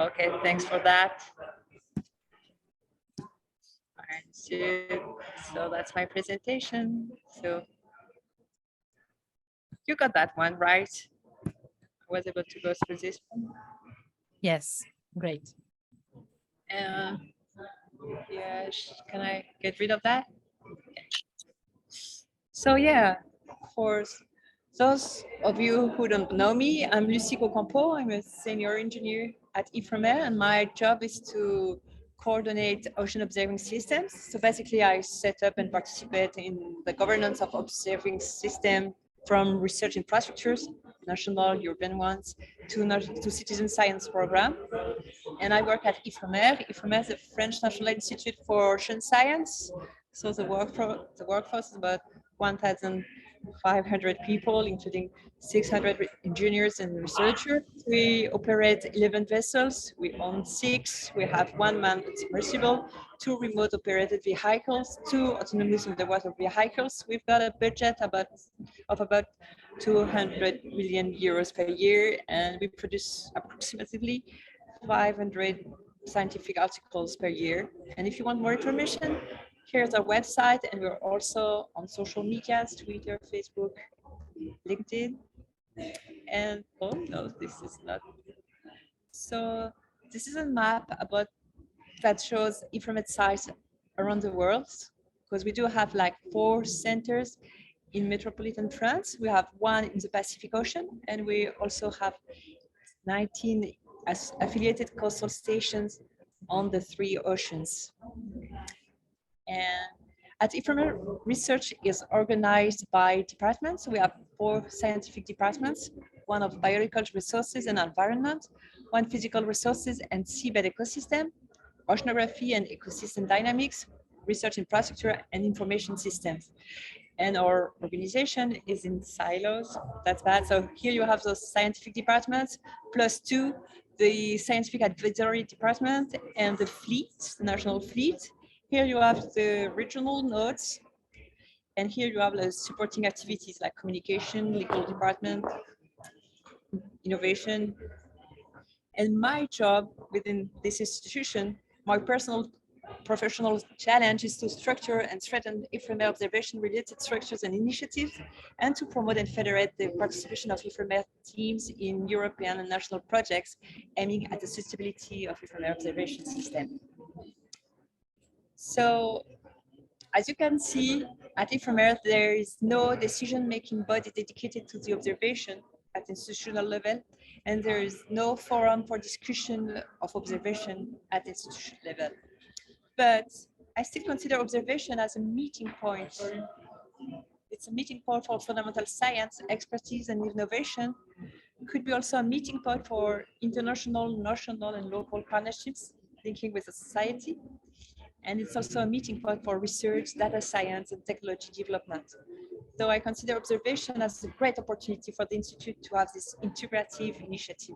Okay, thanks for that. So that's my presentation. So you got that one, right? I was able to go through this one. Yes, great. Yeah, can I get rid of that? So yeah, for those of you who don't know me, I'm Lucie Cocampo. I'm a senior engineer at IFREMER, and my job is to coordinate ocean observing systems. So basically, I set up and participate in the governance of observing systems from research infrastructures, national, European ones, to citizen science program. And I work at IFREMER. IFREMER is the French National Institute for Ocean Science. So the workforce is about 1,500 people, including 600 engineers and researchers. We operate 11 vessels. We own 6. We have 1 manned submersible, 2 remote operated vehicles, 2 autonomous underwater vehicles. We've got a budget of about 200 million euros per year, and we produce approximately 500 scientific articles per year. And if you want more information, here's our website, and we're also on social medias, Twitter, Facebook, LinkedIn. And oh no, this is not. So this is a map about that shows IFREMER sites around the world, because we do have like 4 centers in metropolitan France. We have 1 in the Pacific Ocean, and we also have 19 as affiliated coastal stations on the 3 oceans. And at IFREMER, research is organized by departments. We have 4 scientific departments, 1 of biological resources and environment, 1 physical resources and seabed ecosystem, oceanography and ecosystem dynamics, research infrastructure and information systems. And our organization is in silos. That's bad. So here you have those scientific departments, plus 2, the scientific advisory department and the fleet, the national fleet. Here you have the regional nodes. And here you have the supporting activities like communication, legal department, innovation. And my job within this institution, my personal professional challenge is to structure and strengthen IFREMER observation-related structures and initiatives, and to promote and federate the participation of IFREMER teams in European and national projects aiming at the sustainability of IFREMER observation system. So, as you can see, at IFREMER, there is no decision-making body dedicated to the observation at institutional level, and there is no forum for discussion of observation at institution level. But I still consider observation as a meeting point. It's a meeting point for fundamental science, expertise, and innovation. It could be also a meeting point for international, national, and local partnerships, linking with the society. And it's also a meeting point for research, data science, and technology development. So I consider observation as a great opportunity for the Institute to have this integrative initiative.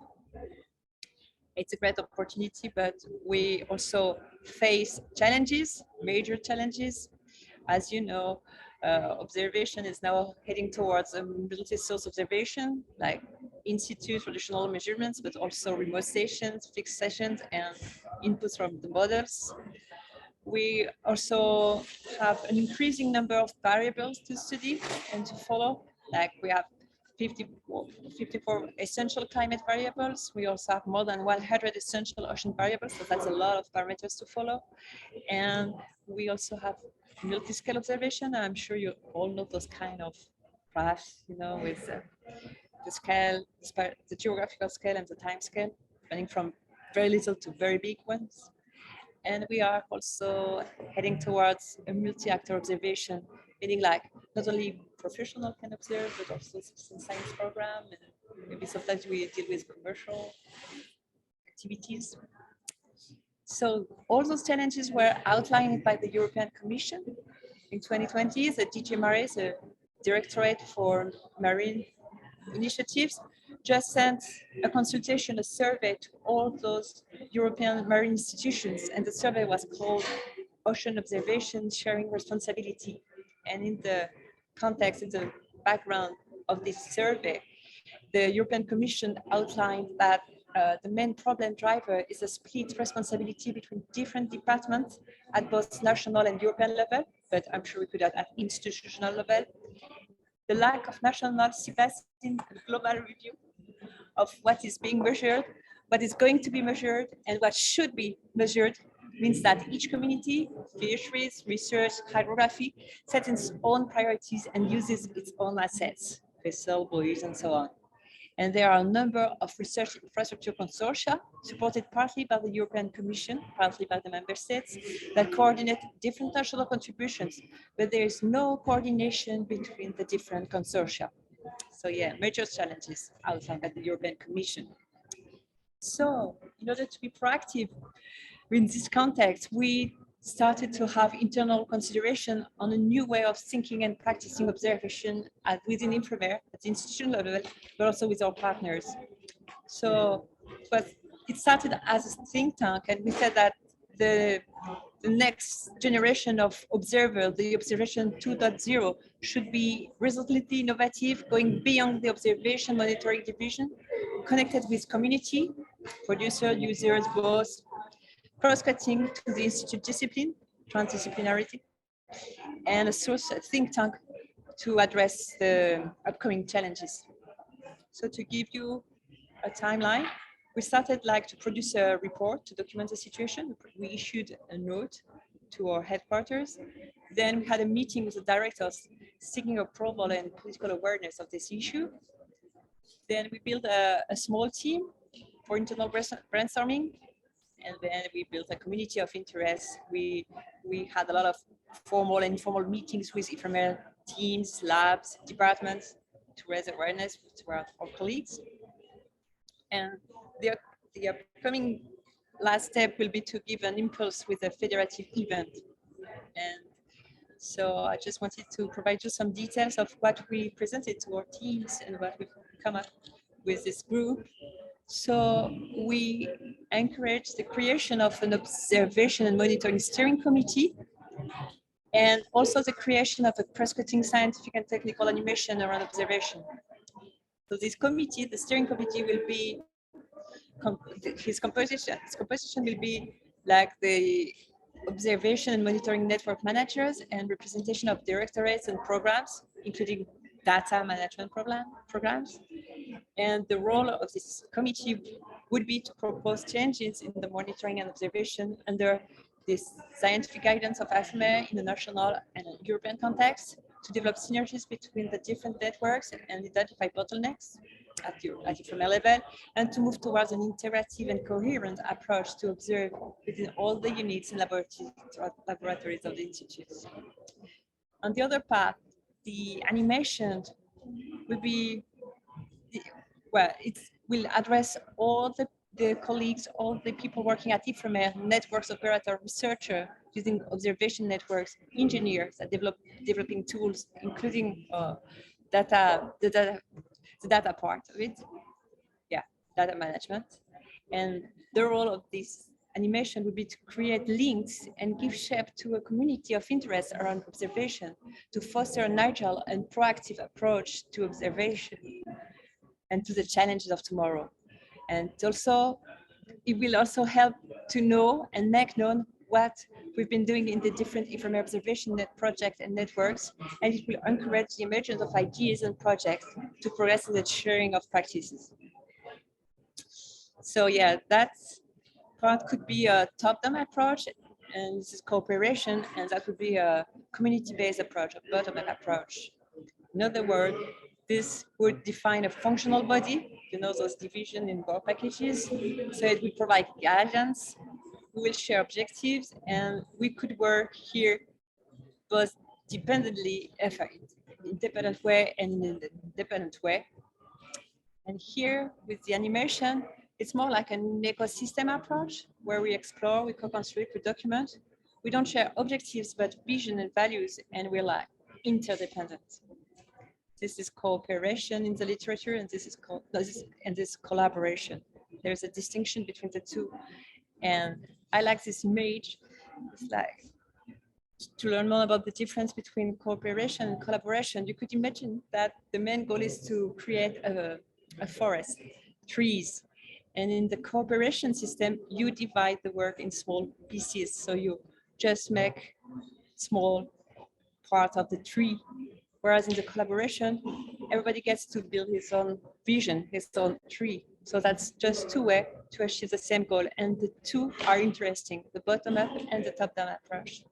It's a great opportunity, but we also face challenges, major challenges. As you know, observation is now heading towards a multi-source observation, like in situ traditional measurements, but also remote stations, fixed sessions, and inputs from the models. We also have an increasing number of variables to study and to follow, like we have 54 essential climate variables. We also have more than 100 essential ocean variables, so that's a lot of parameters to follow. And we also have multi-scale observation. I'm sure you all know those kind of graphs, you know, with the scale, the geographical scale and the time scale, running from very little to very big ones. And we are also heading towards a multi-actor observation, meaning like not only professional can observe, but also citizen science program, and maybe sometimes we deal with commercial activities. So all those challenges were outlined by the European Commission in 2020. The DG Mare, the Directorate for Marine Initiatives, just sent a consultation, a survey to all those European marine institutions, and the survey was called Ocean Observation Sharing Responsibility. And in the context, in the background of this survey, the European Commission outlined that the main problem driver is a split responsibility between different departments at both national and European level, but I'm sure we could add at institutional level. The lack of national CPAS in global review of what is being measured, what is going to be measured, and what should be measured means that each community, fisheries, research, hydrography, sets its own priorities and uses its own assets, vessel, buoys, and so on. And there are a number of research infrastructure consortia supported partly by the European Commission, partly by the member states, that coordinate different national contributions, but there is no coordination between the different consortia. So yeah, major challenges outlined by the European Commission. So in order to be proactive in this context, we started to have internal consideration on a new way of thinking and practicing observation within Inframer at the institutional level, but also with our partners. So it started as a think tank, and we said that the next generation of observer, the observation 2.0, should be resolutely innovative, going beyond the observation monitoring division, connected with community, producer, users, both, cross-cutting to the institute discipline, transdisciplinarity, and a source a think tank to address the upcoming challenges. So to give you a timeline, we started to produce a report to document the situation. We issued a note to our headquarters. Then we had a meeting with the directors seeking approval and political awareness of this issue. Then we built a small team for internal brainstorming. And then we built a community of interest. We had a lot of formal and informal meetings with Inframer teams, labs, departments to raise awareness to our colleagues. And the upcoming last step will be to give an impulse with a federative event. And so I just wanted to provide you some details of what we presented to our teams and what we've come up with this group. So we encourage the creation of an observation and monitoring steering committee, and also the creation of a cross-cutting scientific and technical animation around observation. So this committee, the steering committee, will be, his composition will be like the observation and monitoring network managers and representation of directorates and programs, including data management programs. And the role of this committee would be to propose changes in the monitoring and observation under this scientific guidance of AFME in the national and European context, to develop synergies between the different networks and identify bottlenecks at the Inframer level, and to move towards an integrative and coherent approach to observe within all the units and laboratories of the Institute. On the other part, the animation will be, well, it will address all the colleagues, all the people working at Inframer, networks operator, researcher, using observation networks, engineers that developing tools, including the data part of it, data management. And the role of this animation would be to create links and give shape to a community of interest around observation, to foster an agile and proactive approach to observation and to the challenges of tomorrow. And also, it will also help to know and make known what we've been doing in the different Inframer observation net projects and networks, and it will encourage the emergence of ideas and projects to progress in the sharing of practices. So yeah, that part could be a top-down approach, and this is cooperation, and that would be a community-based approach, a bottom-up approach. In other words, this would define a functional body, those divisions in board packages. So it will provide guidance, we will share objectives, and we could work here both independently, independent way and in an independent way. And here with the animation, it's more like an ecosystem approach where we explore, we co-construct, we document. We don't share objectives, but vision and values, and we're like interdependent. This is cooperation in the literature, and this is collaboration. There's a distinction between the two. And I like this image. It's like to learn more about the difference between cooperation and collaboration. You could imagine that the main goal is to create a forest, trees, And in the cooperation system, you divide the work in small pieces. So you just make small part of the tree. Whereas in the collaboration, everybody gets to build his own vision, his own tree. So that's just two ways to achieve the same goal. And the two are interesting, the bottom-up and the top-down approach.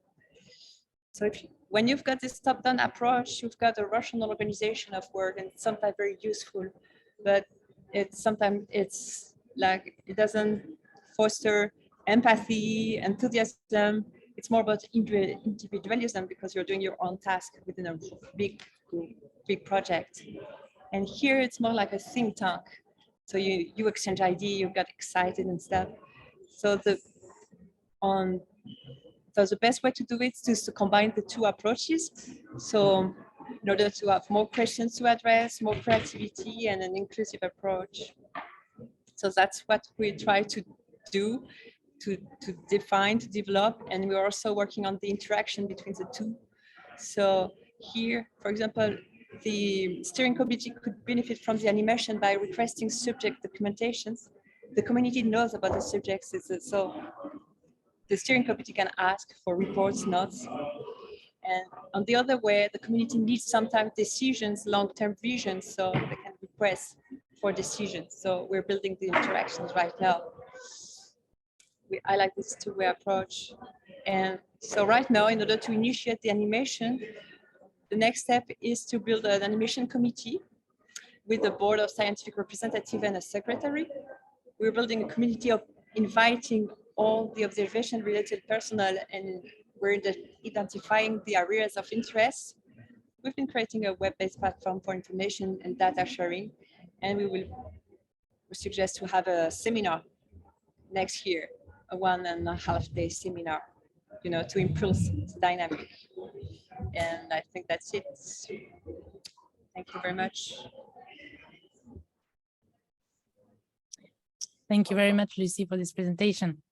So when you've got this top-down approach, you've got a rational organization of work, and it's sometimes very useful, but sometimes it's like it doesn't foster empathy, enthusiasm. It's more about individualism because you're doing your own task within a big project. And here it's more like a think tank. So you exchange ideas, you get excited and stuff. So the best way to do it is to combine the two approaches. So in order to have more questions to address, more creativity, and an inclusive approach. So that's what we try to do, to define, to develop, and we're also working on the interaction between the two. So here, for example, the steering committee could benefit from the animation by requesting subject documentations. The community knows about the subjects, so the steering committee can ask for reports, notes. And on the other way, the community needs sometimes decisions, long-term visions, so they can request for decisions. So we're building the interactions right now. I like this two-way approach. And so right now, in order to initiate the animation, the next step is to build an animation committee with a board of scientific representative and a secretary. We're building a community of inviting all the observation-related personnel, and we're identifying the areas of interest. We've been creating a web-based platform for information and data sharing, and we suggest to have a seminar next year, a 1.5 day seminar, to improve the dynamic. And I think that's it. Thank you very much. Thank you very much, Lucy, for this presentation.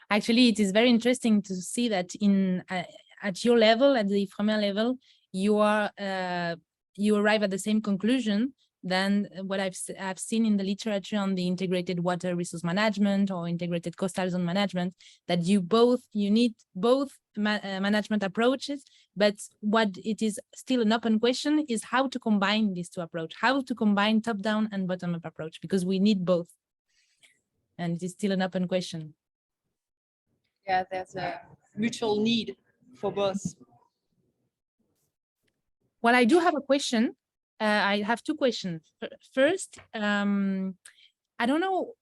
Actually, it is very interesting to see that at your level, at the IFREMER level, you arrive at the same conclusion than what I've seen in the literature on the integrated water resource management or integrated coastal zone management, that you need both management approaches, but what it is still an open question is how to combine these two approaches, how to combine top-down and bottom-up approach, because we need both. And it is still an open question. Yeah, there's a mutual need for both. Well, I do have a question. I have two questions. First, I don't know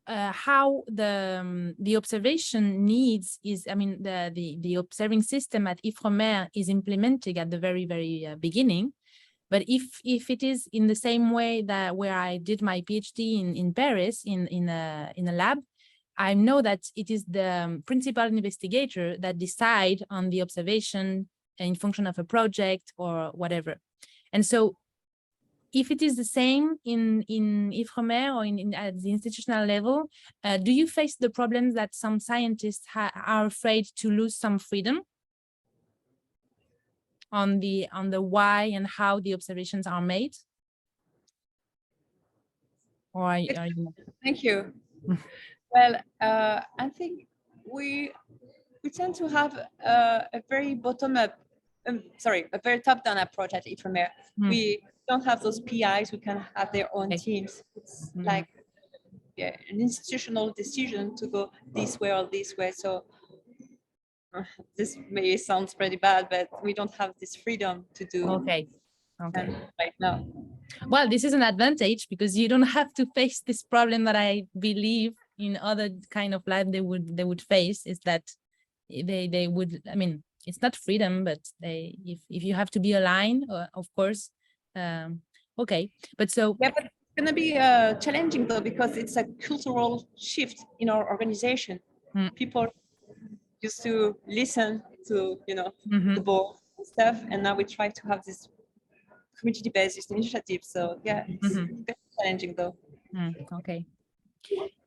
how the observation needs is, I mean, the observing system at IFREMER is implemented at the very, very beginning. But if it is in the same way that where I did my PhD in Paris in a lab, I know that it is the principal investigator that decide on the observation in function of a project or whatever. And so if it is the same in IFREMER or at the institutional level, do you face the problems that some scientists are afraid to lose some freedom on the why and how the observations are made? Or are you... Thank you. Well, I think we tend to have a very bottom-up, a very top-down approach at IFREMER. We don't have those PIs who can have their own teams. It's like an institutional decision to go this way or this way. So this may sound pretty bad, but we don't have this freedom to do. Okay. Right now. Well, this is an advantage because you don't have to face this problem that I believe in other kind of life they would face, is that they would, I mean, it's not freedom, but if you have to be aligned, of course. Okay, but so yeah, but it's gonna be challenging though, because it's a cultural shift in our organization. People used to listen to the board and stuff, and now we try to have this community-based initiative. So yeah, it's challenging though. Okay.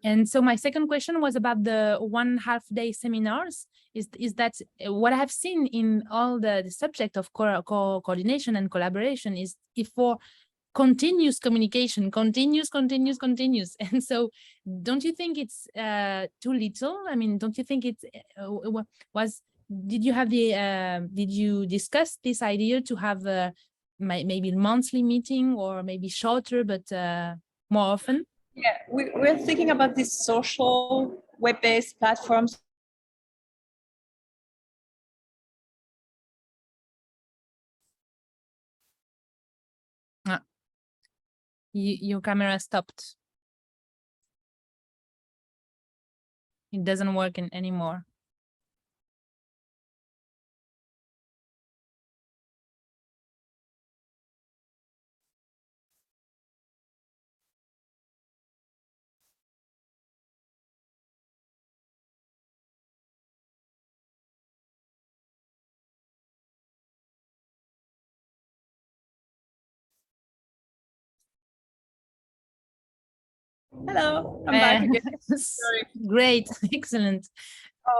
And so my second question was about the 1.5 day seminars. Is that what I have seen in all the subject of coordination and collaboration is if for continuous communication, continuous. And so don't you think it's too little? I mean, don't you think it's did you have the did you discuss this idea to have maybe a monthly meeting, or maybe shorter but more often? Yeah, we're thinking about these social web-based platforms. Your camera stopped. It doesn't work anymore. Hello, I'm back again. Sorry. Great, excellent.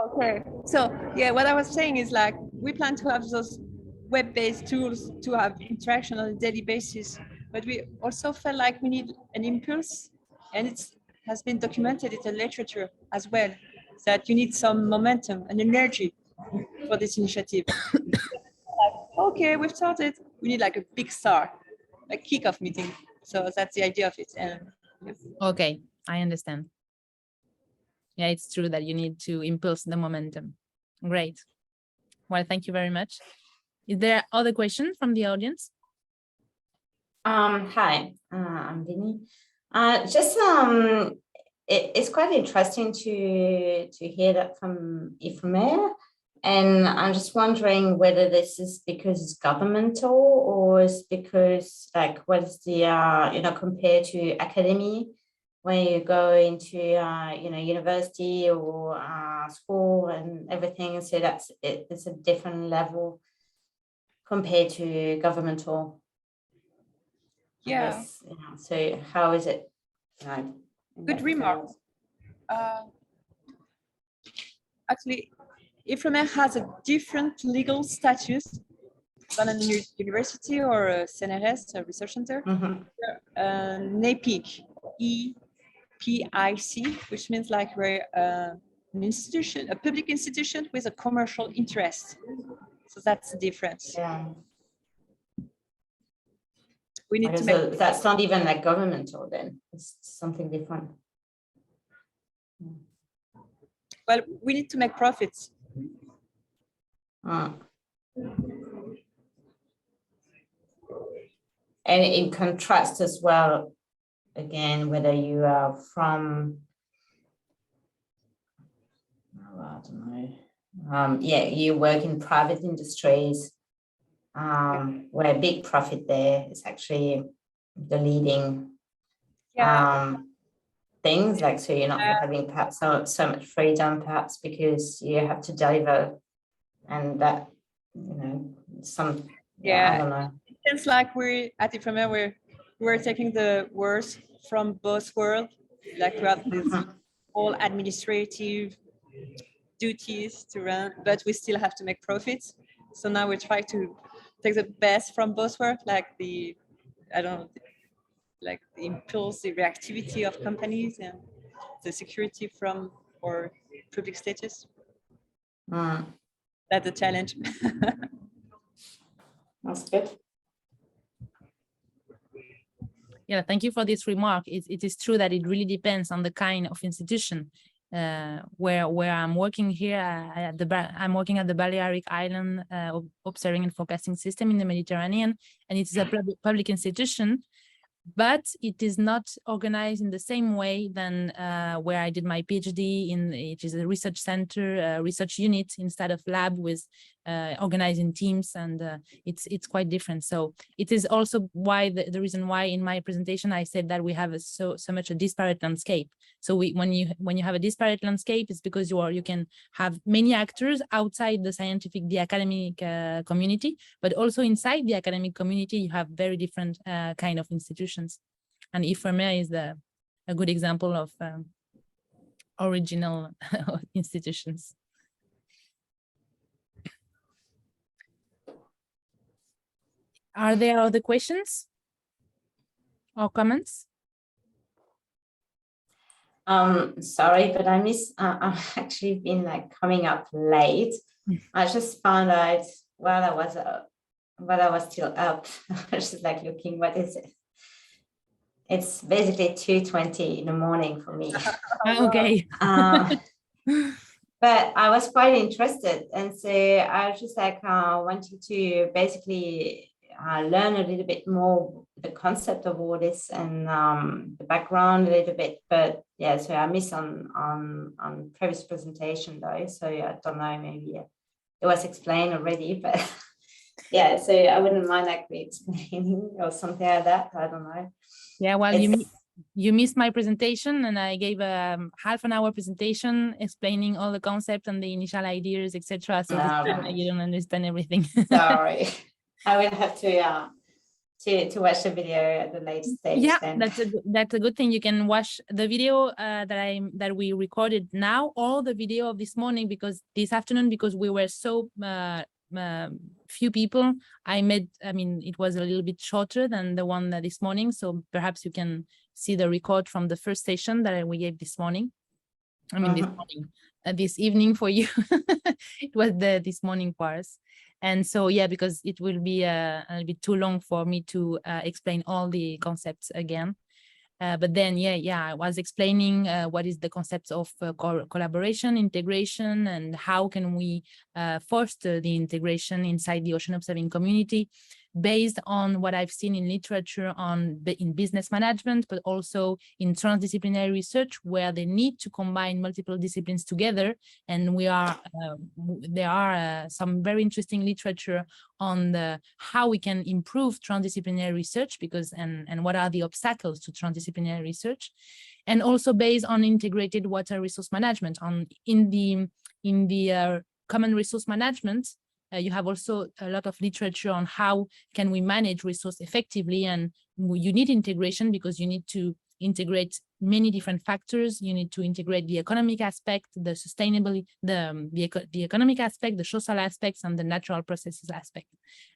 Okay, so yeah, what I was saying is like we plan to have those web-based tools to have interaction on a daily basis, but we also felt like we need an impulse, and it has been documented in the literature as well, that you need some momentum and energy for this initiative. Okay, we've started. We need like a big star, a kickoff meeting. So that's the idea of it. And Okay, I understand. Yeah, it's true that you need to impulse the momentum. Great. Well, thank you very much. Is there other questions from the audience? Hi, I'm Vinny. It's quite interesting to hear that from Ifremer, and I'm just wondering whether this is because it's governmental, or is because like what is the compared to academy, when you go into university or school and everything, so it's a different level compared to governmental. yeah, Guess, so how is it? good remark. Actually, Ifremer has a different legal status than a university or a CNRS, a research center. NEPIC, EPIC, which means like we're an institution, a public institution with a commercial interest. So that's the difference. Yeah. We need to So make. that's not even like governmental then. It's something different. Well, we need to make profits. And in contrast as well, again, whether you are from, I don't know, you work in private industries, where big profit there is actually the leading things, like, so you're not having perhaps so much freedom, perhaps because you have to deliver, and that, I don't know. It's like we're at Ifremer, we're taking the worst from both worlds, like we have this whole administrative duties to run, but we still have to make profits. So now we try to take the best from both worlds, like the impulse, the reactivity of companies, and the security from our public status. That's a challenge. That's good. Yeah, thank you for this remark. It is true that it really depends on the kind of institution. Where I'm working here I'm working at the Balearic Island Observing and Forecasting System in the Mediterranean, and it's a public institution, but it is not organized in the same way than where I did my PhD in, which is a research center, research unit instead of lab with organizing teams, and it's quite different. So it is also why the reason why in my presentation I said that we have so much a disparate landscape. So when you have a disparate landscape, it's because you can have many actors outside the academic community, but also inside the academic community you have very different kind of institutions. And Ifremer is a good example of original institutions. Are there other questions? or comments? Sorry, but I've actually been like coming up late. I just found out while I was still up. I was just like looking, what is it? It's basically 2:20 in the morning for me. Okay. But I was quite interested, and so I was just like wanting to basically learn a little bit more the concept of all this and the background a little bit. But yeah, so I missed on previous presentation though, so I don't know, maybe it was explained already, but yeah, so I wouldn't mind like re-explaining or something like that. I don't know. Yeah, well, you missed my presentation, and I gave a half an hour presentation explaining all the concepts and the initial ideas, etc. So you don't understand everything. Sorry, I will have to watch the video at the later stage. Yeah, then. that's a good thing. You can watch the video that we recorded now, all the video of this morning, because this afternoon, because we were so few people, I mean, it was a little bit shorter than the one this morning. So perhaps you can see the record from the first session that we gave this morning. I mean, this morning, this evening for you. It was this morning for us. And so, yeah, because it will be a little bit too long for me to explain all the concepts again. But then, I was explaining what is the concept of collaboration, integration, and how can we foster the integration inside the ocean observing community, based on what I've seen in literature in business management, but also in transdisciplinary research, where they need to combine multiple disciplines together. And there are some very interesting literature on how we can improve transdisciplinary research, and what are the obstacles to transdisciplinary research, and also based on integrated water resource management. In the common resource management, you have also a lot of literature on how can we manage resource effectively, and you need integration because you need to integrate many different factors. You need to integrate the economic aspect, the sustainability, the economic aspect, the social aspects, and the natural processes aspect.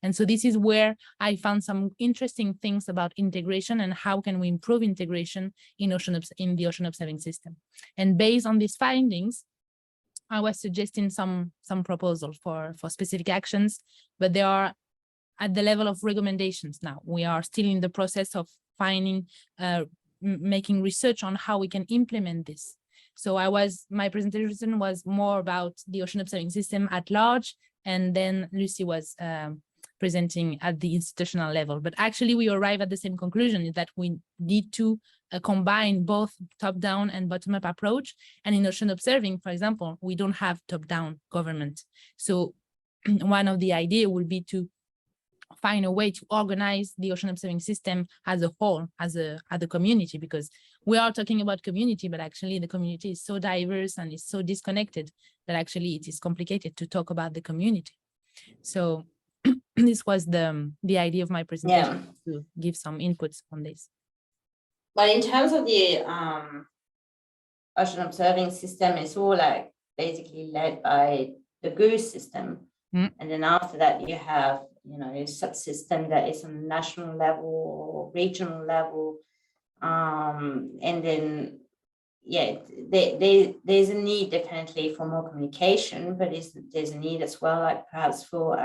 And so this is where I found some interesting things about integration and how can we improve integration in the ocean observing system. And based on these findings, I was suggesting some proposals for specific actions, but they are at the level of recommendations now. We are still in the process of making research on how we can implement this. So my presentation was more about the ocean observing system at large, and then Lucy was presenting at the institutional level. But actually we arrive at the same conclusion, that we need to combine both top-down and bottom-up approach. And in ocean observing, for example, we don't have top-down government. So one of the idea will be to find a way to organize the ocean observing system as a whole, as a community, because we are talking about community, but actually the community is so diverse and is so disconnected that actually it is complicated to talk about the community. So this was the idea of my presentation, to give some inputs on this. But in terms of the ocean observing system, it's all like basically led by the GOOS system. And then after that, you have, a subsystem that is on a national level or regional level. And then, there's a need definitely for more communication, but there's a need as well, like perhaps for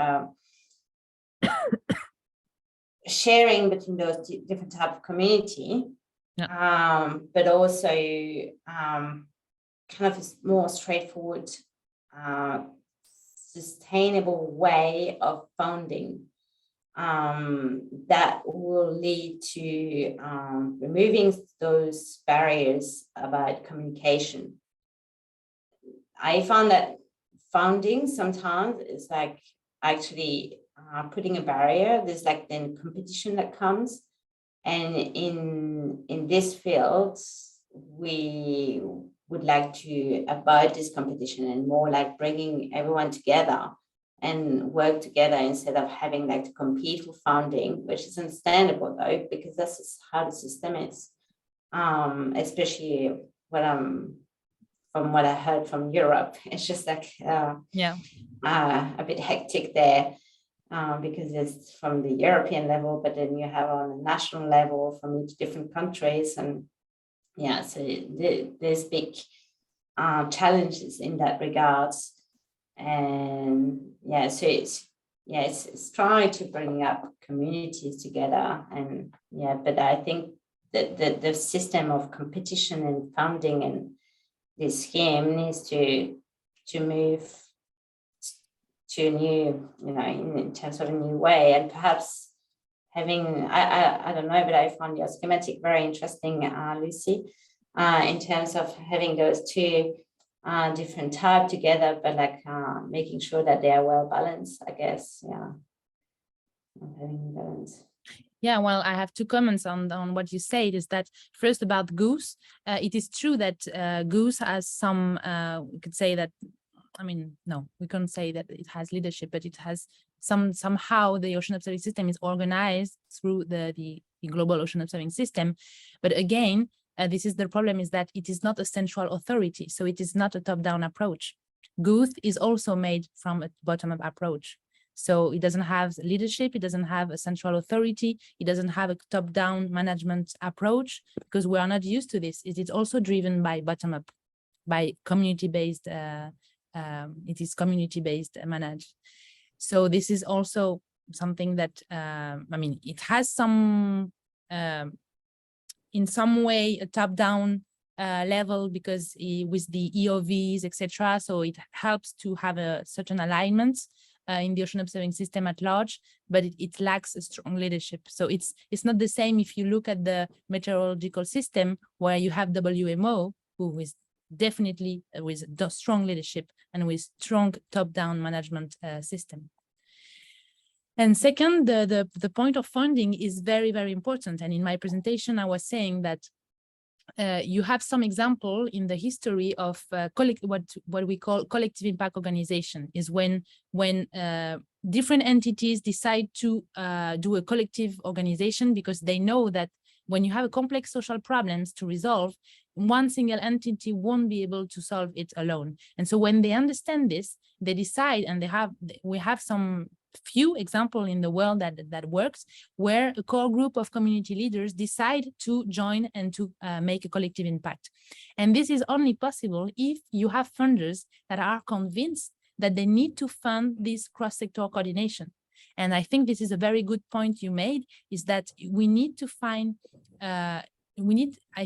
sharing between those different types of community. But also kind of a more straightforward, sustainable way of funding that will lead to removing those barriers about communication. I found that funding sometimes is like actually putting a barrier. There's like then competition that comes. And in this field, we would like to avoid this competition and more like bringing everyone together and work together instead of having like to compete for funding, which is understandable though, because that's just how the system is. Especially from what I heard from Europe, it's just like a bit hectic there. because it's from the European level, but then you have on a national level from each different countries. And yeah, so there's big challenges in that regards. And yeah, so it's trying to bring up communities together. And yeah, but I think that the system of competition and funding and this scheme needs to move to a new, in terms of a new way. And perhaps having, I don't know, but I found your schematic very interesting, Lucy, in terms of having those two different types together, but like making sure that they are well balanced, I guess. Yeah, having balance. Yeah, well, I have two comments on what you said. Is that first about Goose? It is true that Goose has some, we could say that, I mean, no, we can't say that it has leadership, but it has somehow the ocean observing system is organized through the global ocean observing system. But again, this is the problem, is that it is not a central authority. So it is not a top-down approach. Goose is also made from a bottom-up approach. So it doesn't have leadership, it doesn't have a central authority, it doesn't have a top-down management approach, because we are not used to this. It is also driven by bottom-up, by community-based, it is community-based managed. So this is also something that, I mean, it has some, in some way, a top-down level, because with the EOVs, etc. So it helps to have a certain alignment in the ocean observing system at large, but it lacks a strong leadership. So it's not the same if you look at the meteorological system, where you have WMO, who is definitely with strong leadership and with strong top-down management system. And second, the point of funding is very, very important. And in my presentation, I was saying that you have some example in the history of what we call collective impact organization, is when different entities decide to do a collective organization, because they know that when you have a complex social problems to resolve, one single entity won't be able to solve it alone. And so when they understand this, they decide, and we have some few examples in the world that works, where a core group of community leaders decide to join and to make a collective impact. And this is only possible if you have funders that are convinced that they need to fund this cross-sector coordination. And I think this is a very good point you made, is that we need to find, I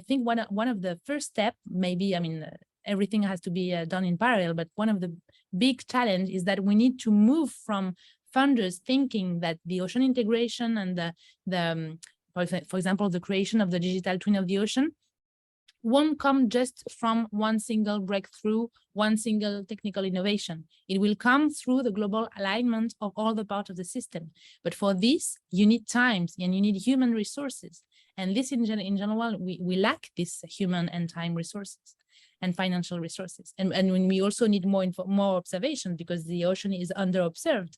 think one of the first step, maybe, I mean, everything has to be done in parallel, but one of the big challenge is that we need to move from funders thinking that the ocean integration and for example, the creation of the digital twin of the ocean won't come just from one single breakthrough, one single technical innovation. It will come through the global alignment of all the parts of the system. But for this, you need time and you need human resources. And this in general, we lack this human and time resources and financial resources. And when we also need more observation, because the ocean is under-observed.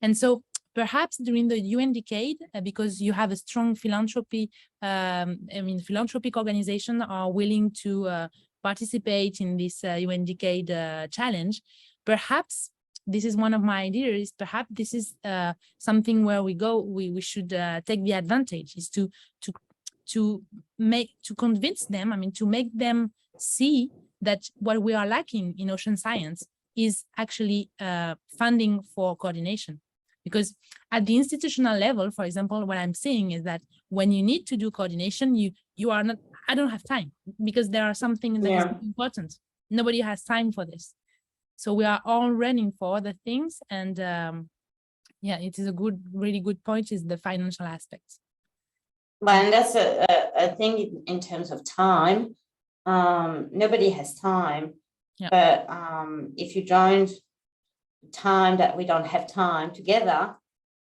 And so perhaps during the UN decade, because you have a strong philanthropy, philanthropic organizations are willing to participate in this UN decade challenge. Perhaps this is one of my ideas. Perhaps this is something where we should take the advantage, is to convince them, to make them see that what we are lacking in ocean science is actually funding for coordination. Because at the institutional level, for example, what I'm saying is that when you need to do coordination, you are not, I don't have time, because there are something that is important. Nobody has time for this. So we are all running for other things. And yeah, it is a really good point, is the financial aspects. Well, and that's a thing in terms of time. Nobody has time, but if you join time that we don't have time together,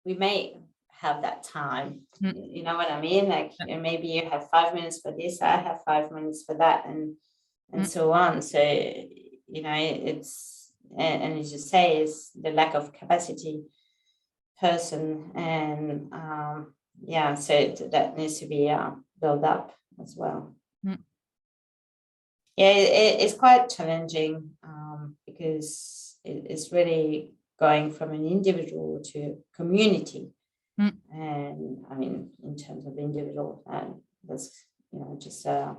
we may have that time. You know what I mean? Like maybe you have 5 minutes for this, I have 5 minutes for that, and so on. So it's, and as you say, it's the lack of capacity person, and so that needs to be built up as well. Yeah, it's quite challenging because it's really going from an individual to community. Mm. And I mean, in terms of individual, and that's, you know, just a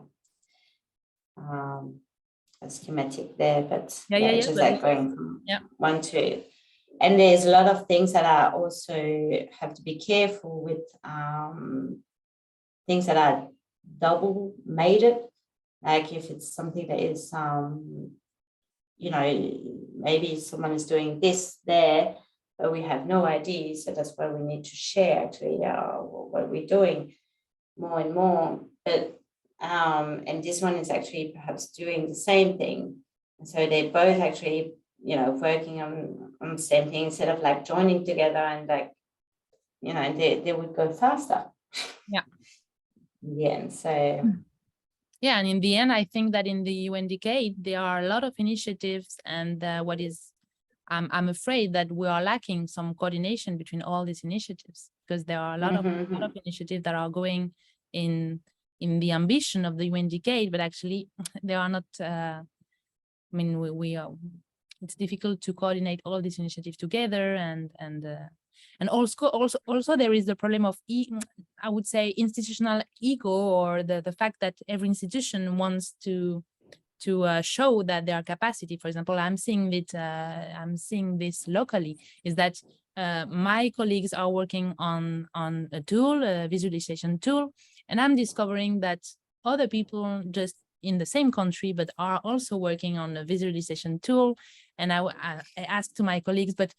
schematic there, but Yeah. just like going from Yeah. one to, and there's a lot of things that are also have to be careful with, things that are double mated, like if it's something that is, you know, maybe someone is doing this there, but we have no idea, so that's why we need to share actually what we're doing more and more. But and this one is actually perhaps doing the same thing, and so they're both actually, you know, working on the same thing instead of like joining together, and like, you know, they would go faster. Yeah. In the end, so. Yeah, and in the end, I think that in the UN decade, there are a lot of initiatives, and I'm afraid that we are lacking some coordination between all these initiatives, because there are a lot of initiatives that are going in the ambition of the UN decade, but actually they are not. I mean, we are. It's difficult to coordinate all these initiatives together, and also there is the problem of I would say institutional ego, or the fact that every institution wants to show that their capacity. For example, I'm seeing this locally, is that my colleagues are working on a tool, a visualization tool, and I'm discovering that other people just in the same country but are also working on a visualization tool. And I asked to my colleagues, but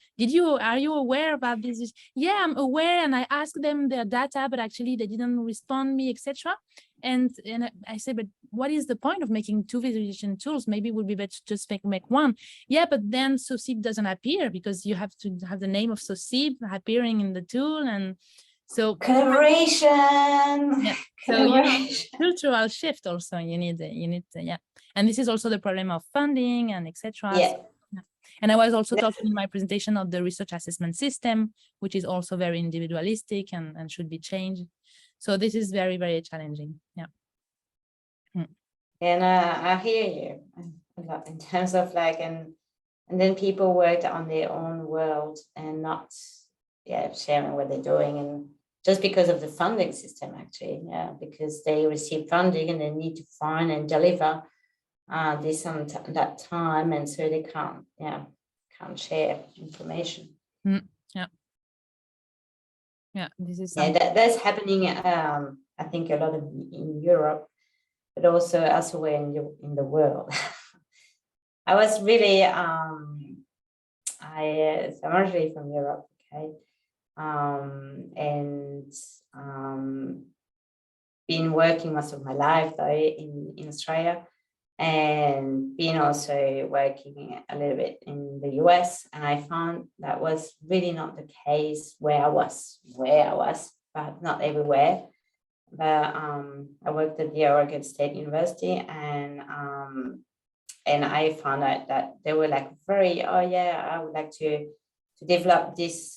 are you aware about this? Yeah, I'm aware, and I asked them their data, but actually they didn't respond me, etc. And I said, but what is the point of making two visualization tools? Maybe it would be better to just make one. Yeah, but then SOCIB doesn't appear, because you have to have the name of SOCIB appearing in the tool. And so collaboration. Yeah. So you know, cultural shift also, you need yeah. And this is also the problem of funding and etc. Yeah. And I was also talking in my presentation of the research assessment system, which is also very individualistic and should be changed. So this is very, very challenging. Yeah. And I hear you a lot in terms of like, and then people worked on their own world and not, sharing what they're doing, and just because of the funding system, actually, because they receive funding and they need to find and deliver this on that time, and so they can't share information. This is that's happening. I think a lot in Europe, but also elsewhere in the world. I was really I'm originally from Europe, okay, and been working most of my life though in Australia, and been also working a little bit in the US, and I found that was really not the case where I was, but not everywhere. But I worked at the Oregon State University, and I found out that they were like very, I would like to develop this.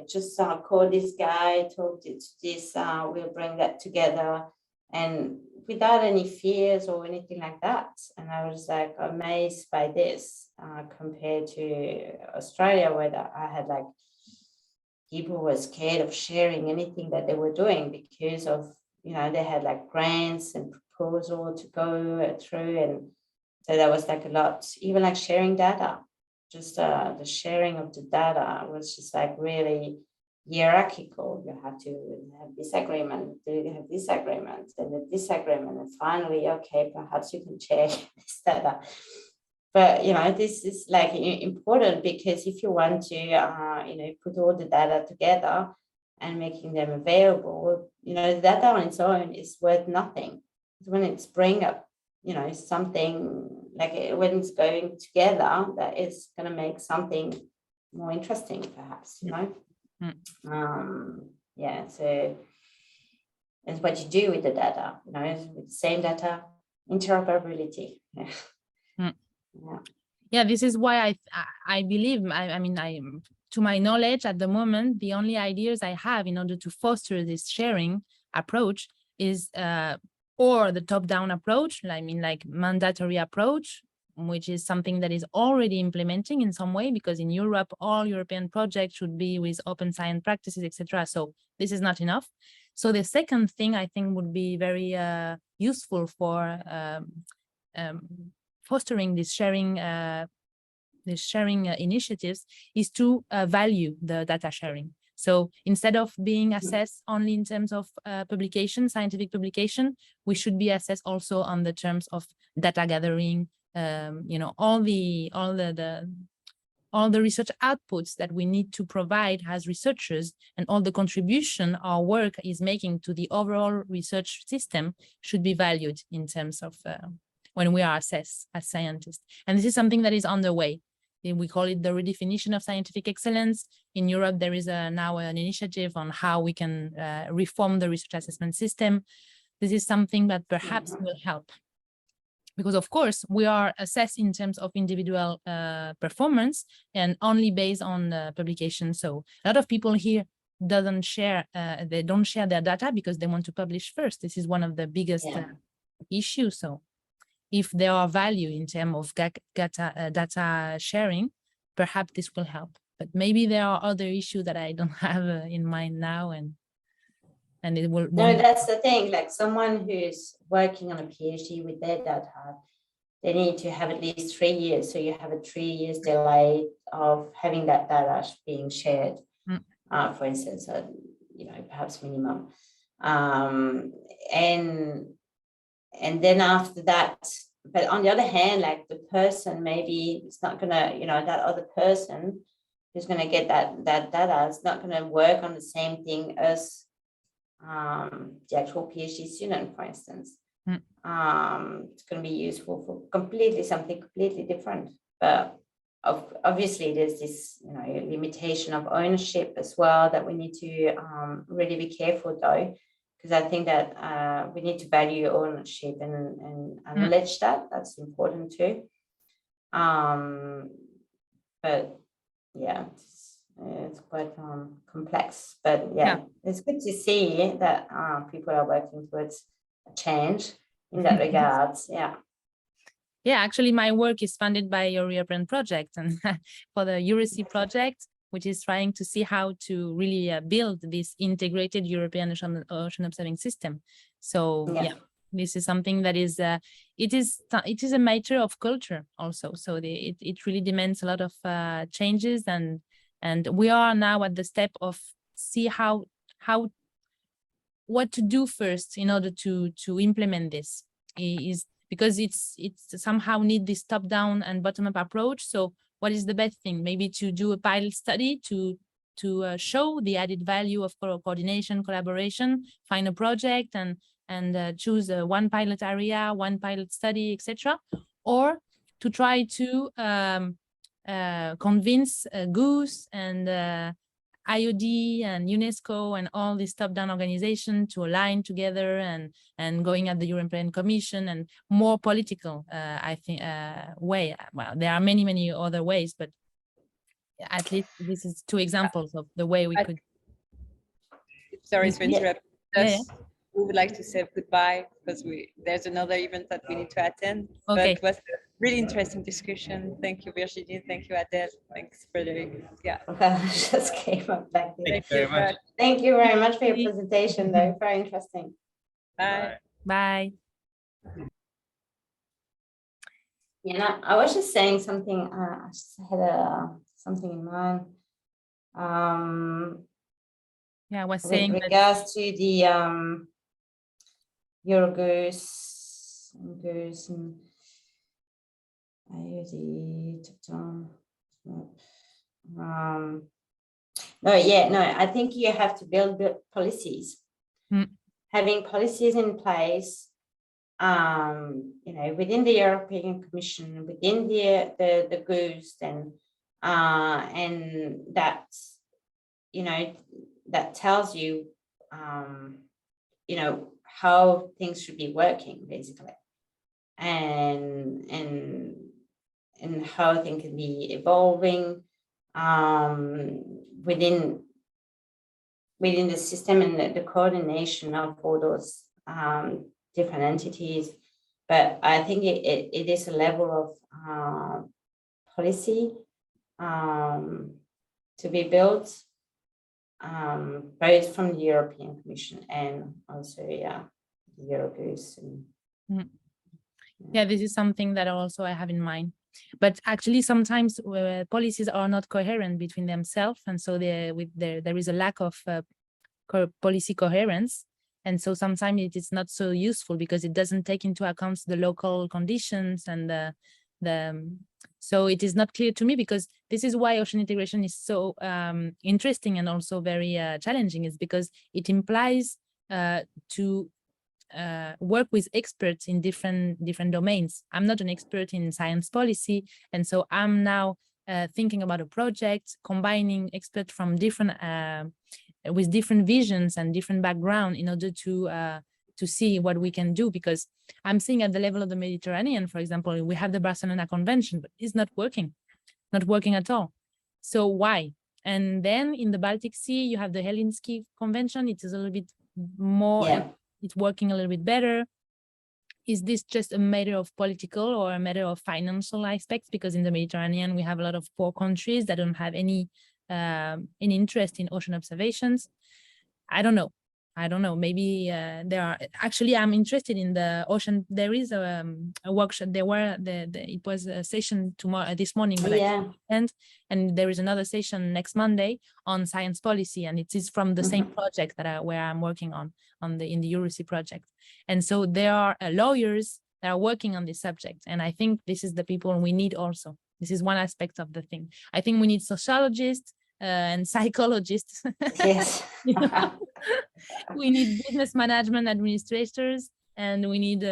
Just call this guy, talk to this, we'll bring that together, and without any fears or anything like that. And I was like amazed by this compared to Australia, where I had like people were scared of sharing anything that they were doing because of, they had like grants and proposal to go through. And so that was like a lot, even like sharing data, just the sharing of the data was just like really hierarchical. You have to have this agreement, you have this agreement, and this agreement, and finally, okay, perhaps you can share this data. But this is like important, because if you want to put all the data together and making them available, the data on its own is worth nothing. When it's bring up something like when it's going together, that is going to make something more interesting, perhaps. So it's what you do with the data, with the same data, interoperability. This is why I believe, to my knowledge at the moment, the only ideas I have in order to foster this sharing approach is or the top-down approach, like mandatory approach, which is something that is already implementing in some way, because in Europe, all European projects should be with open science practices, etc. So this is not enough. So the second thing I think would be very useful for fostering this sharing initiatives is to value the data sharing. So instead of being assessed only in terms of publication, scientific publication, we should be assessed also on the terms of data gathering, you know, all the research outputs that we need to provide as researchers, and all the contribution our work is making to the overall research system should be valued in terms of when we are assessed as scientists. And this is something that is underway. We call it the redefinition of scientific excellence. In Europe, there is now an initiative on how we can reform the research assessment system. This is something that perhaps will help. Because of course, we are assessed in terms of individual performance and only based on publication. So a lot of people here don't share their data because they want to publish first. This is one of the biggest issues. So if there are value in terms of data sharing, perhaps this will help. But maybe there are other issues that I don't have in mind now, and it will. No, that's the thing. Like someone who's working on a PhD with their data, they need to have at least 3 years. So you have a 3 years delay of having that data being shared, for instance, you know, perhaps minimum. And then after that, but on the other hand, like the person, maybe it's not gonna, you know, that other person who's gonna get that data is not gonna work on the same thing as the actual PhD student, for instance. It's going to be useful for something completely different. But obviously, there's this, you know, limitation of ownership as well that we need to really be careful though, because I think that we need to value ownership and acknowledge that. That's important too. But yeah. It's quite complex, but yeah, it's good to see that people are working towards a change in that regards. Yeah, actually my work is funded by your European project, and for the EuroSea project, which is trying to see how to really build this integrated European ocean observing system. So yeah, this is something that is it is a matter of culture also. So it really demands a lot of changes, and we are now at the step of see what to do first in order to implement this, is because it's somehow need this top-down and bottom-up approach. So what is the best thing? Maybe to do a pilot study to show the added value of coordination, collaboration, find a project and choose one pilot area, one pilot study, etc. Or to try to convince Goose and IOD and UNESCO and all these top-down organizations to align together and going at the European Commission and more political, I think, way. Well, there are many other ways, but at least this is 2 examples of the way we could. Sorry to interrupt. We would like to say goodbye because there's another event that we need to attend. Okay. But it was a really interesting discussion. Thank you, Virginie. Thank you, Adele. Thanks, Frederic. Yeah. Just came up back there. Thank you very much. Thank you very much for your presentation, though. Very interesting. Bye. Bye. Yeah, no, I was just saying something. I just had something in mind. Yeah, I was with saying regards to the Eurogoose and Goose and IOD I think you have to build policies. Having policies in place, you know, within the European Commission, within the Goose, and that, you know, that tells you, you know, how things should be working, basically, and how things can be evolving within the system, and the coordination of all those different entities but I think it is a level of policy to be built, both from the European Commission and also, the Eurogroups. Yeah, this is something that also I have in mind. But actually, sometimes policies are not coherent between themselves, and so there is a lack of policy coherence. And so sometimes it is not so useful because it doesn't take into account the local conditions and so it is not clear to me, because this is why ocean integration is so interesting and also very challenging, is because it implies to work with experts in different domains. I'm not an expert in science policy, and so I'm now thinking about a project combining experts from different with different visions and different background in order to see what we can do. Because I'm seeing at the level of the Mediterranean, for example, we have the Barcelona Convention, but it's not working at all. So why? And then in the Baltic Sea, you have the Helsinki Convention. It is a little bit more, it's working a little bit better. Is this just a matter of political or a matter of financial aspects? Because in the Mediterranean, we have a lot of poor countries that don't have any interest in ocean observations. I don't know. Maybe there are. Actually, I'm interested in the ocean. There is a workshop. It was a session tomorrow, this morning, but and there is another session next Monday on science policy, and it is from the same project where I'm working in the EuroSea project. And so there are lawyers that are working on this subject, and I think this is the people we need also. This is one aspect of the thing. I think we need sociologists and psychologists. Yes. We need business management administrators, and we need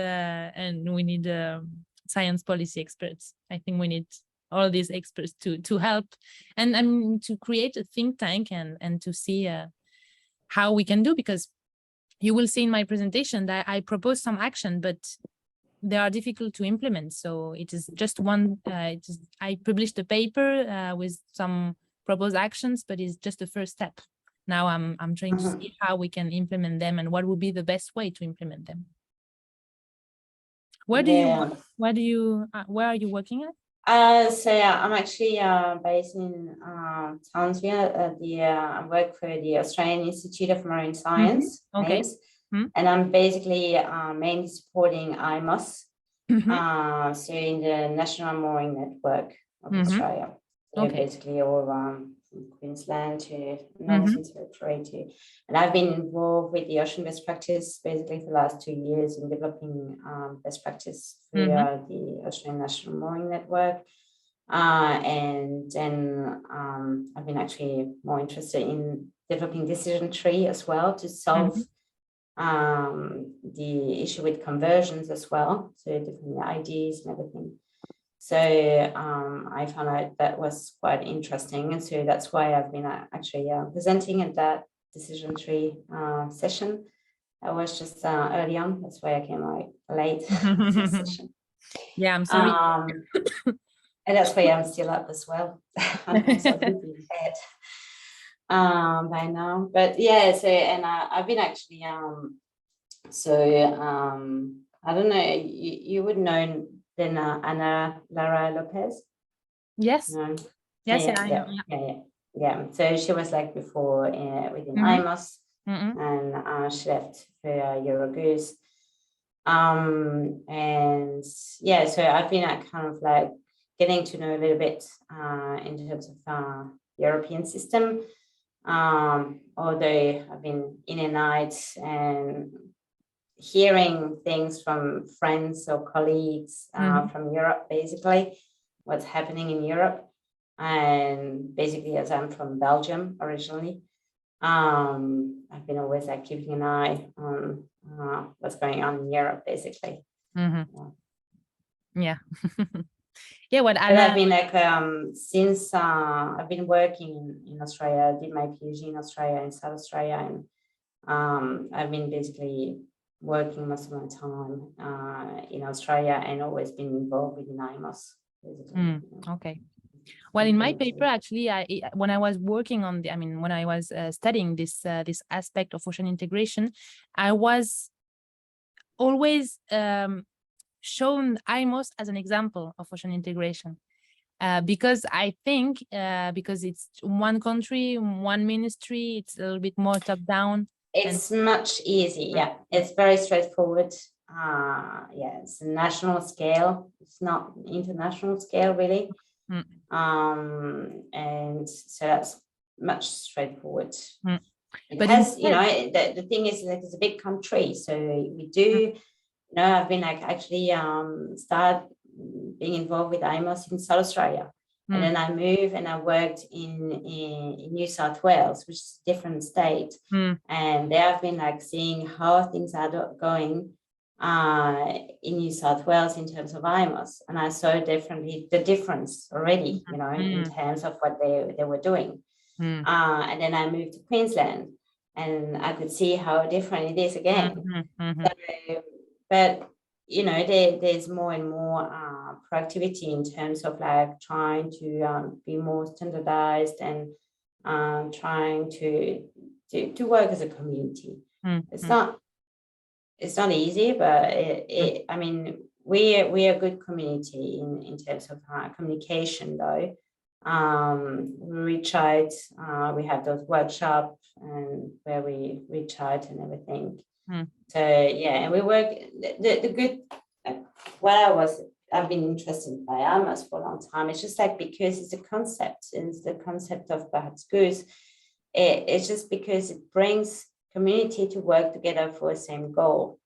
science policy experts. I think we need all these experts to help and to create a think tank and to see how we can do, because you will see in my presentation that I propose some action, but they are difficult to implement. So it is just one. I published a paper with some proposed actions, but it's just the first step. Now I'm trying to see how we can implement them and what would be the best way to implement them. Where are you working at? So I'm actually based in Townsville. I work for the Australian Institute of Marine Science. Okay. And I'm basically mainly supporting IMOS, so in the National Mooring Network of Australia. So basically all around from Queensland to Northern Territory and I've been involved with the ocean best practice basically for the last 2 years in developing best practice for the Australian National Mooring Network. And then I've been actually more interested in developing decision tree as well to solve the issue with conversions as well, so different ideas and everything. So I found out that was quite interesting, and so that's why I've been actually presenting at that decision tree session. I was just early on, that's why I came like late to the session. Yeah, I'm sorry. And that's why I'm still up as well. I'm also in bed by now, but yeah. So and I've been actually I don't know. You would know then Ana Lara Lopez. Yes. Yes. Yeah. So she was like before within IMOS, and she left for Eurogroups. And yeah, so I've been kind of like getting to know a little bit in terms of European system. Although I've been in and out and hearing things from friends or colleagues from Europe, basically what's happening in Europe. And basically, as I'm from Belgium originally, I've been always like keeping an eye on what's going on in Europe, basically. Yeah. Yeah, what I've been like since I've been working in Australia. I did my PhD in Australia, in South Australia, and I've been basically working most of my time in Australia and always been involved with IMOS. Okay. Well, in my paper, actually, when I was working on when I was studying this aspect of ocean integration, I was always shown IMOS as an example of ocean integration. Because I think because it's one country, one ministry, it's a little bit more top down. It's much easier. Yeah, it's very straightforward. Yeah, it's a national scale. It's not international scale really. And so that's much straightforward. It But has, you know, the thing is that it's a big country, so we do, you know, I've been like actually start being involved with IMOS in South Australia. And then I moved and I worked in New South Wales, which is a different state. And there I've been like seeing how things are going in New South Wales in terms of IMOS. And I saw definitely the difference already, you know, in terms of what they were doing. And then I moved to Queensland and I could see how different it is again. So, but you know, there's more and more proactivity in terms of like trying to be more standardized and trying to work as a community. It's not easy, but I mean, we're a good community in terms of communication though. We reach out, we have those workshops and where we reach out and everything. So yeah, and we work the good. I've been interested by IMOS for a long time. It's just like because it's a concept, and it's the concept of perhaps goose. It's just because it brings community to work together for the same goal.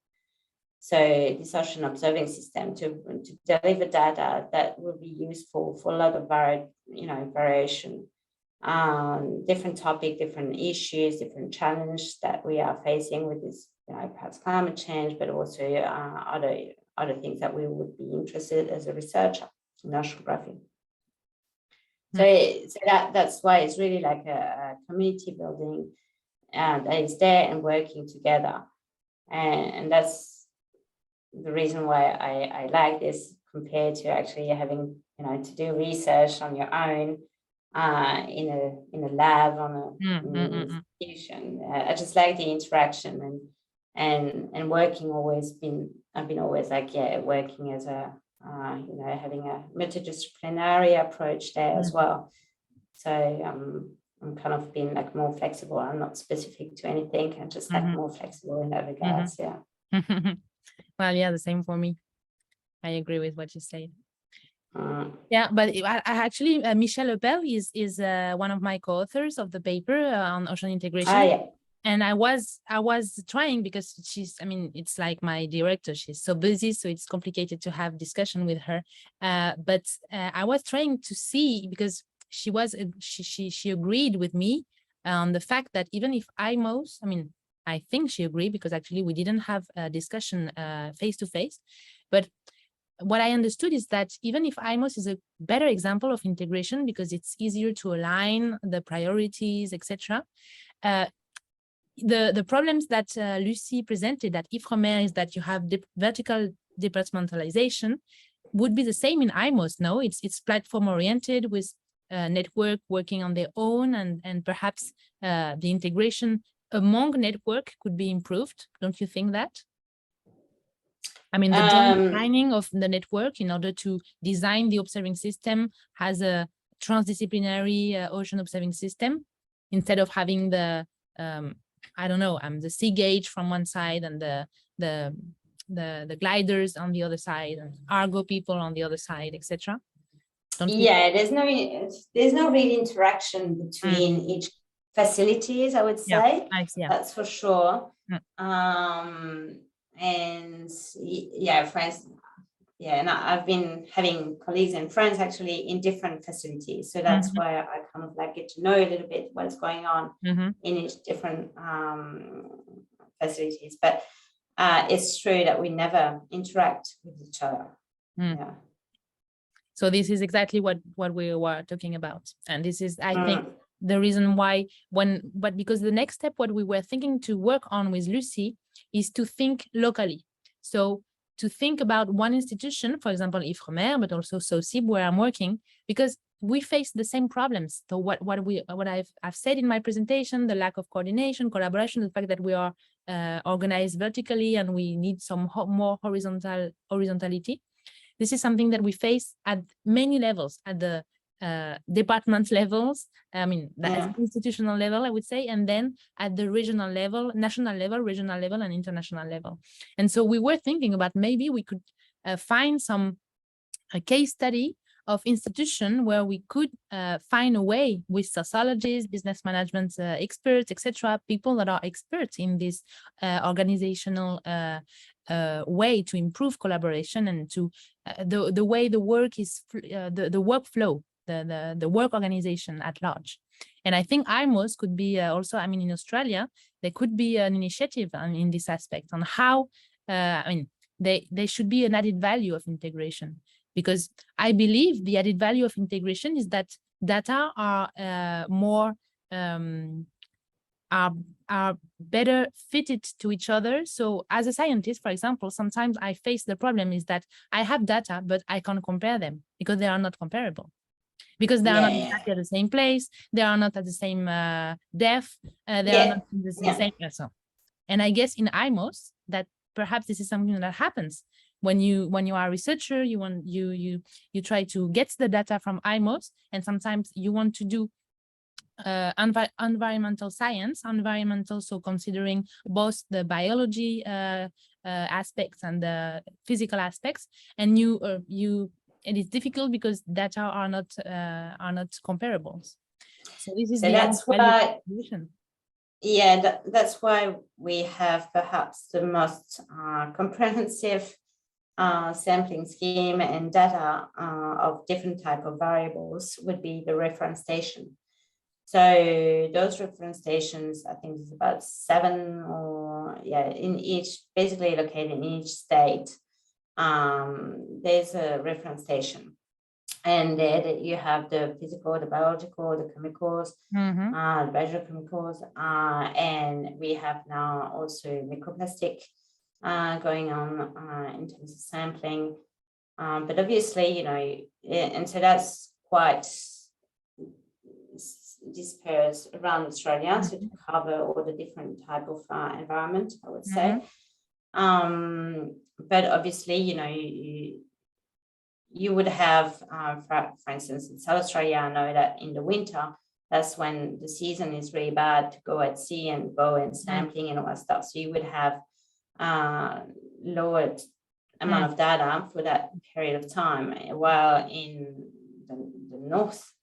So this ocean observing system to deliver data that will be useful for a lot of variation, different topic, different issues, different challenge that we are facing with this, you know, perhaps climate change, but also other things that we would be interested as a researcher in oceanography. So that's why it's really like a community building that is there and working together, and that's the reason why I like this compared to actually having, you know, to do research on your own in a lab on an institution. I just like the interaction and working I've been always like, yeah, working as a you know, having a multidisciplinary approach there as well. So I'm kind of being like more flexible. I'm not specific to anything. I'm just like more flexible in that regards. Yeah. Well, yeah, the same for me. I agree with what you said. Yeah, but I actually, Michelle Lepel is one of my co-authors of the paper on ocean integration. Yeah. And I was trying, because it's like my director, she's so busy, so it's complicated to have discussion with her. But I was trying to see, because she agreed with me on the fact that even if IMOS, I think she agreed, because actually we didn't have a discussion face to face. But what I understood is that even if IMOS is a better example of integration because it's easier to align the priorities, etc., the problems that Lucy presented at IFREMER is that you have vertical departmentalization would be the same in IMOS. No, it's platform oriented with network working on their own, and perhaps the integration among network could be improved. Don't you think that? The joint planning of the network in order to design the observing system has a transdisciplinary ocean observing system, instead of having the the sea gauge from one side and the gliders on the other side and Argo people on the other side, etc. Yeah, there's no real interaction between each facilities, I would say. Yeah. That's for sure. And yeah, friends. Yeah, and I've been having colleagues and friends actually in different facilities. So that's why I kind of like get to know a little bit what's going on in each different facilities. But it's true that we never interact with each other. Yeah. So this is exactly what we were talking about. And this is, I think, the reason why because the next step, what we were thinking to work on with Lucy is to think locally. So to think about one institution, for example, IFREMER, but also SOCIB, where I'm working, because we face the same problems. So what I've said in my presentation, the lack of coordination, collaboration, the fact that we are organized vertically, and we need some more horizontality. This is something that we face at many levels, at the department levels, I mean, at the institutional level, I would say, and then at the regional level, national level, regional level, and international level. And so we were thinking about maybe we could find a case study of institution where we could find a way with sociologists, business management experts, etc., people that are experts in this organizational way to improve collaboration and to the way the work is, the workflow, the work organization at large. And I think IMOS could be also, I mean, in Australia, there could be an initiative in this aspect on how, I mean, they should be an added value of integration. Because I believe the added value of integration is that data are more are better fitted to each other. So as a scientist, for example, sometimes I face the problem is that I have data, but I can't compare them because they are not comparable. Because they are not exactly at the same place, they are not at the same depth, they are not in the same. So, and I guess in IMOS that perhaps this is something that happens. When you are a researcher, you try to get the data from IMOS, and sometimes you want to do environmental science, so considering both the biology aspects and the physical aspects, and it is difficult because data are not comparables. So this is that's why. Yeah, that's why we have perhaps the most comprehensive sampling scheme and data of different type of variables would be the reference station. So those reference stations, I think it's about 7 or in each, basically located in each state. There's a reference station, and there you have the physical, the biological, the chemicals, the biochemicals, and we have now also microplastic going on in terms of sampling, but obviously, you know, and so that's quite dispersed around Australia, so to cover all the different type of environment, I would say. But obviously, you know, you would have, for instance, in South Australia, I know that in the winter, that's when the season is really bad to go at sea and go and sampling and all that stuff. So you would have lowered amount of data for that period of time, while in the north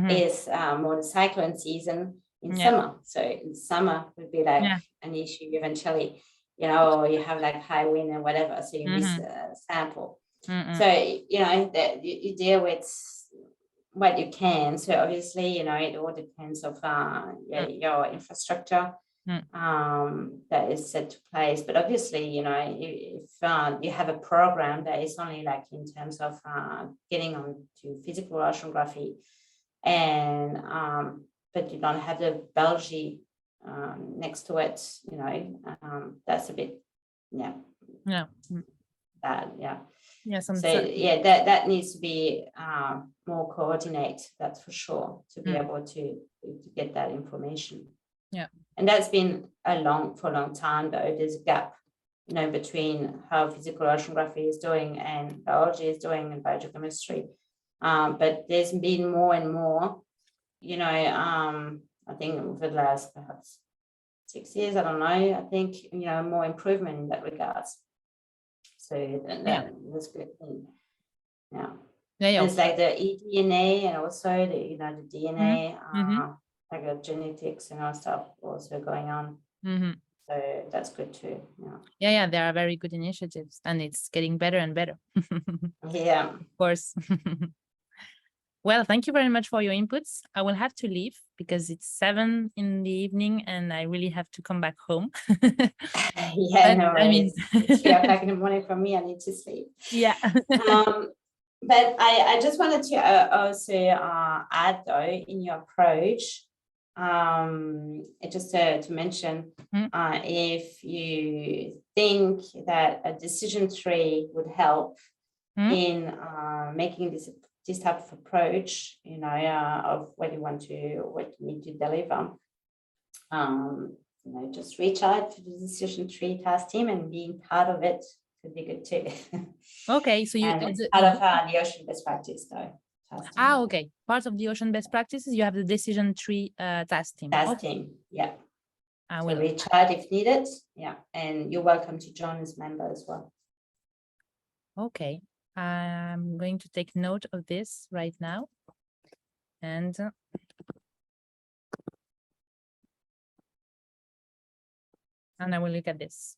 is more the cyclone season in summer. So in summer would be like an issue eventually, you know, you have like high wind and whatever, so you miss a sample. So, you know, that you deal with what you can. So obviously, you know, it all depends of your infrastructure that is set to place. But obviously, you know, if you have a program that is only like in terms of getting on to physical oceanography, and but you don't have the biology next to it, you know, that's a bit bad. So that needs to be more coordinated, that's for sure, to be able to get that information. And that's been for a long time, though. There's a gap, you know, between how physical oceanography is doing and biology is doing and biogeochemistry. But there's been more and more, you know, I think over the last perhaps 6 years, I don't know, I think, you know, more improvement in that regards. So that was good. It's like the eDNA and also the, you know, the DNA, like the genetics and all stuff also going on. So that's good too. Yeah, there are very good initiatives, and it's getting better and better. Of course. Well, thank you very much for your inputs. I will have to leave because it's 7 in the evening and I really have to come back home. No worries. I mean, it's 3 o'clock in the morning for me. I need to sleep. But I just wanted to also add, though, in your approach, just to mention, if you think that a decision tree would help in making this type of approach, you know, of what you need to deliver, just reach out to the decision tree task team, and being part of it could be good too. Okay, so you And it's part of the ocean best practice though. Task team. okay. Part of the ocean best practices, you have the decision tree task team. Task Okay, team, yeah. I So will. reach out if needed, yeah, and you're welcome to join as member as well. Okay, I'm going to take note of this right now. And I will look at this.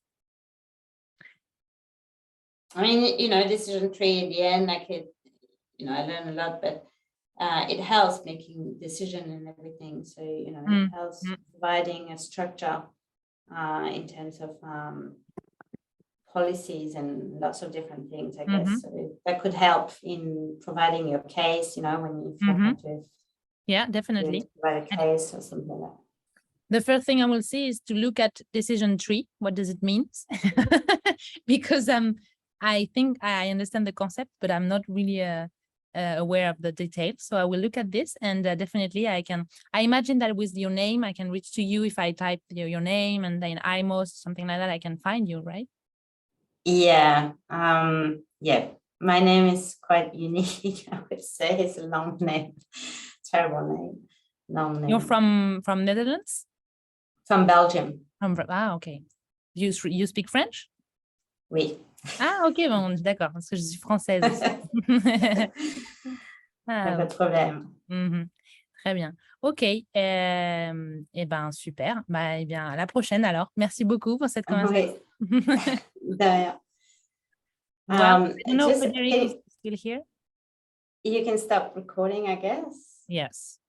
I mean, decision tree at the end, I could, I learn a lot, but it helps making decision and everything. So, it helps providing a structure in terms of policies and lots of different things, I guess. So that could help in providing your case, when you have to Yeah, definitely. provide a case or something like that. The first thing I will see is to look at decision tree. What does it mean? Because I think I understand the concept, but I'm not really aware of the details. So I will look at this, and definitely I imagine that with your name, I can reach to you if I type your name and then IMOS, something like that, I can find you, right? Yeah. Yeah. My name is quite unique. I would say it's a long name, terrible name, long name. You're from Netherlands? From Belgium. Okay. You speak French? Oui. Ah, ok, bon, d'accord, parce que je suis française aussi. Pas de problème. Très bien. Ok. Eh ben, super. Eh bien, à la prochaine alors. Merci beaucoup pour cette conversation. Oui. De rien. Well, I don't know if Federico is still here. You can stop recording, I guess. Yes.